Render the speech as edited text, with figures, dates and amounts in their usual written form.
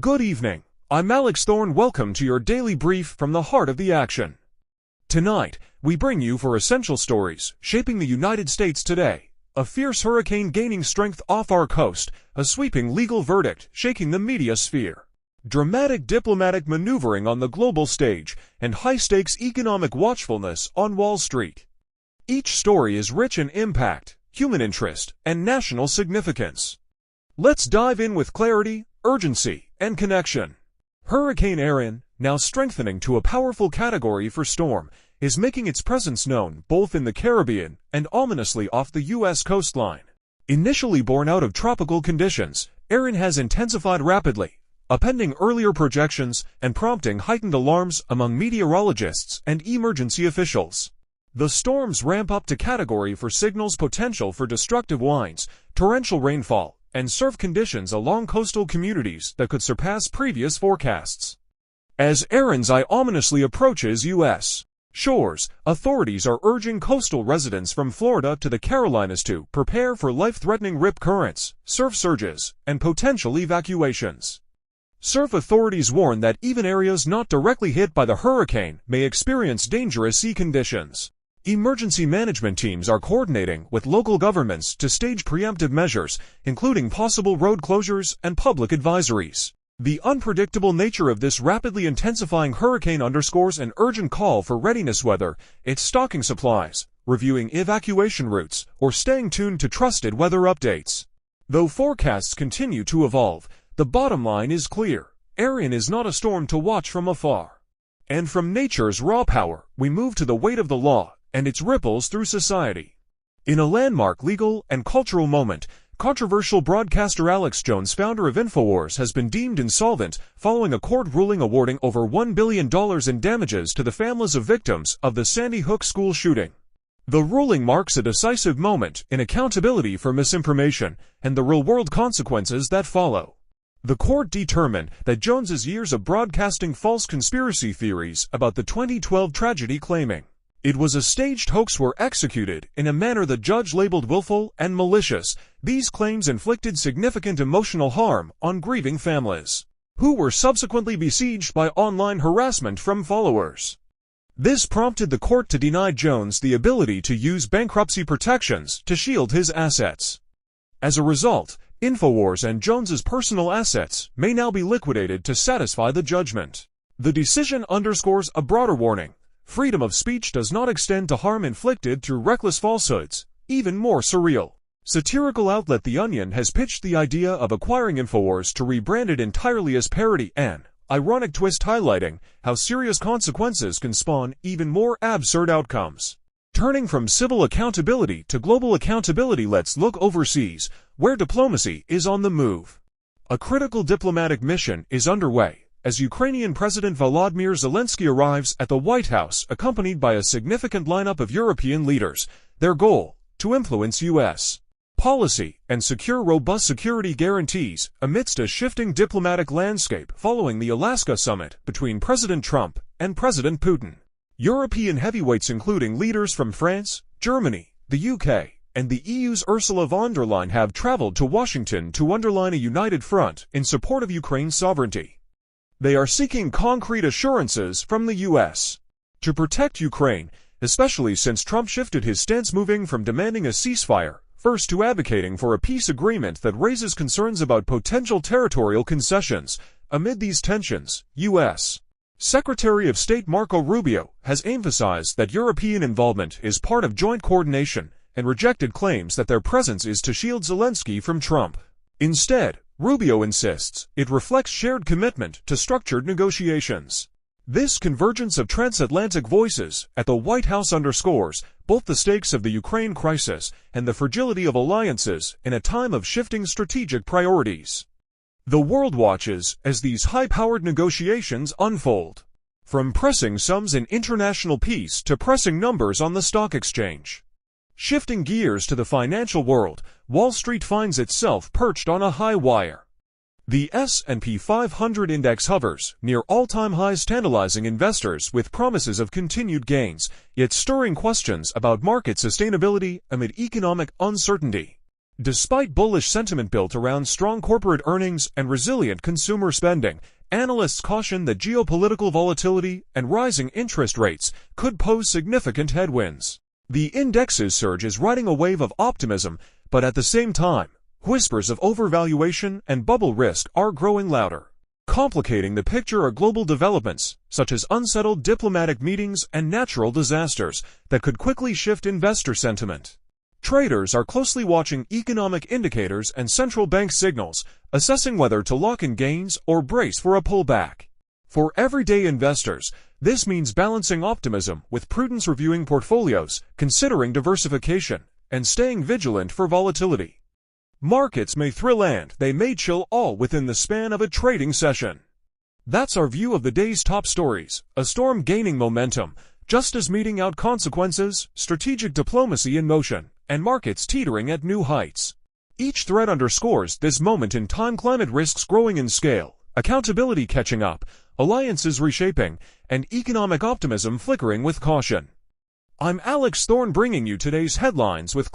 Good evening. I'm Alex Thorne. Welcome to your daily brief from the heart of the action. Tonight, we bring you four essential stories shaping the United States today. A fierce hurricane gaining strength off our coast, a sweeping legal verdict shaking the media sphere, dramatic diplomatic maneuvering on the global stage, and high-stakes economic watchfulness on Wall Street. Each story is rich in impact, human interest, and national significance. Let's dive in with clarity, urgency, and connection. Hurricane Erin, now strengthening to a powerful Category 4 storm, is making its presence known both in the Caribbean and ominously off the U.S. coastline. Initially born out of tropical conditions, Erin has intensified rapidly, upending earlier projections and prompting heightened alarms among meteorologists and emergency officials. The storm's ramp up to Category 4 signals potential for destructive winds, torrential rainfall, and surf conditions along coastal communities that could surpass previous forecasts. As Erin's eye ominously approaches U.S. shores, authorities are urging coastal residents from Florida to the Carolinas to prepare for life-threatening rip currents, surf surges, and potential evacuations. Surf authorities warn that even areas not directly hit by the hurricane may experience dangerous sea conditions. Emergency management teams are coordinating with local governments to stage preemptive measures, including possible road closures and public advisories. The unpredictable nature of this rapidly intensifying hurricane underscores an urgent call for readiness, whether it's stocking supplies, reviewing evacuation routes, or staying tuned to trusted weather updates. Though forecasts continue to evolve, the bottom line is clear. Erin is not a storm to watch from afar. And from nature's raw power, we move to the weight of the law and its ripples through society. In a landmark legal and cultural moment, controversial broadcaster Alex Jones, founder of Infowars, has been deemed insolvent following a court ruling awarding over $1 billion in damages to the families of victims of the Sandy Hook school shooting. The ruling marks a decisive moment in accountability for misinformation and the real-world consequences that follow. The court determined that Jones's years of broadcasting false conspiracy theories about the 2012 tragedy, claiming it was a staged hoax, were executed in a manner the judge labeled willful and malicious. These claims inflicted significant emotional harm on grieving families, who were subsequently besieged by online harassment from followers. This prompted the court to deny Jones the ability to use bankruptcy protections to shield his assets. As a result, Infowars and Jones's personal assets may now be liquidated to satisfy the judgment. The decision underscores a broader warning. Freedom of speech does not extend to harm inflicted through reckless falsehoods. Even more surreal, satirical outlet The Onion has pitched the idea of acquiring Infowars to rebrand it entirely as parody, an ironic twist highlighting how serious consequences can spawn even more absurd outcomes. Turning from civil accountability to global accountability, let's look overseas, where diplomacy is on the move. A critical diplomatic mission is underway as Ukrainian President Volodymyr Zelenskyy arrives at the White House accompanied by a significant lineup of European leaders. Their goal: to influence U.S. policy and secure robust security guarantees amidst a shifting diplomatic landscape following the Alaska summit between President Trump and President Putin. European heavyweights, including leaders from France, Germany, the UK, and the EU's Ursula von der Leyen, have traveled to Washington to underline a united front in support of Ukraine's sovereignty. They are seeking concrete assurances from the U.S. to protect Ukraine, especially since Trump shifted his stance, moving from demanding a ceasefire first to advocating for a peace agreement that raises concerns about potential territorial concessions. Amid these tensions, U.S. Secretary of State Marco Rubio has emphasized that European involvement is part of joint coordination and rejected claims that their presence is to shield Zelenskyy from Trump. Instead, Rubio insists it reflects shared commitment to structured negotiations. This convergence of transatlantic voices at the White House underscores both the stakes of the Ukraine crisis and the fragility of alliances in a time of shifting strategic priorities. The world watches as these high-powered negotiations unfold, from pressing sums in international peace to pressing numbers on the stock exchange. Shifting gears to the financial world, Wall Street finds itself perched on a high wire. The S&P 500 index hovers near all-time highs, tantalizing investors with promises of continued gains, yet stirring questions about market sustainability amid economic uncertainty. Despite bullish sentiment built around strong corporate earnings and resilient consumer spending, analysts caution that geopolitical volatility and rising interest rates could pose significant headwinds. The index's surge is riding a wave of optimism, but at the same time, whispers of overvaluation and bubble risk are growing louder. Complicating the picture are global developments, such as unsettled diplomatic meetings and natural disasters, that could quickly shift investor sentiment. Traders are closely watching economic indicators and central bank signals, assessing whether to lock in gains or brace for a pullback. For everyday investors, this means balancing optimism with prudence, reviewing portfolios, considering diversification, and staying vigilant for volatility. Markets may thrill and they may chill, all within the span of a trading session. That's our view of the day's top stories: a storm gaining momentum, justice meting out consequences, strategic diplomacy in motion, and markets teetering at new heights. Each thread underscores this moment in time: climate risks growing in scale, accountability catching up, alliances reshaping, and economic optimism flickering with caution. I'm Alex Thorne, bringing you today's headlines with